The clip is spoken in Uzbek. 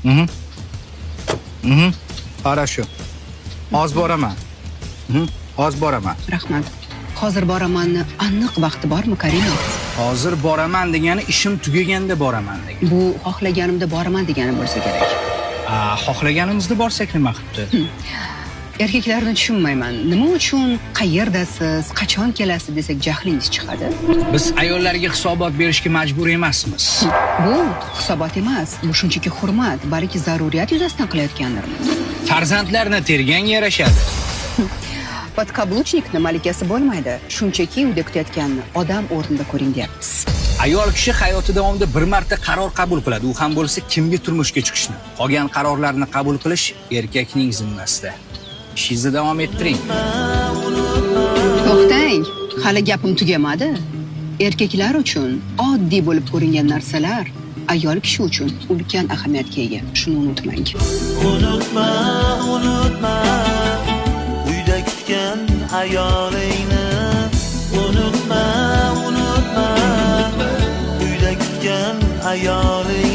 Mhm. Mhm. Хорошо. Oz boraman. Oz boraman. Rahmat. Hozir boramanni aniq vaqti bormi, Karimov? Hozir boraman degani ishim tugaganda boraman degani. Bu xohlaganimda boraman degani bo'lsa kerak. Xohlaganimizda borsak nima qilibdi? Erkaklarni tushunmayman. Nima uchun qayerdasiz, qachon kelasiz desak jahlingiz chiqadi? Biz ayollarga hisobot berishga majbur emasmiz. Bu hisobot emas, bu shunchaki hurmat, balki zaruriyat yuzasidan qilayotganlarimiz. Farzandlarni terganga yarashadi. Podkablучникni malikasi bo'lmaydi. Shunchaki uyda kutayotganni odam o'rnida ko'ring deyapmiz. Ayol kishi hayoti davomida bir marta qaror qabul qiladi. U ham bo'lsa kimga turmushga chiqishni. Qolgan qarorlarni qabul qilish erkakning zimmasida. Ishingizni davom ettiring. To'xtang, hali gapim tugamadi. Erkaklar uchun oddiy bo'lib ko'ringan narsalar ayol kishi uchun ulkan ahamiyatga ega. Shuni unutmang. Unutma, unutma, uyda kutgan ayolingni. Unutma, unutma, uyda kutgan ayoling.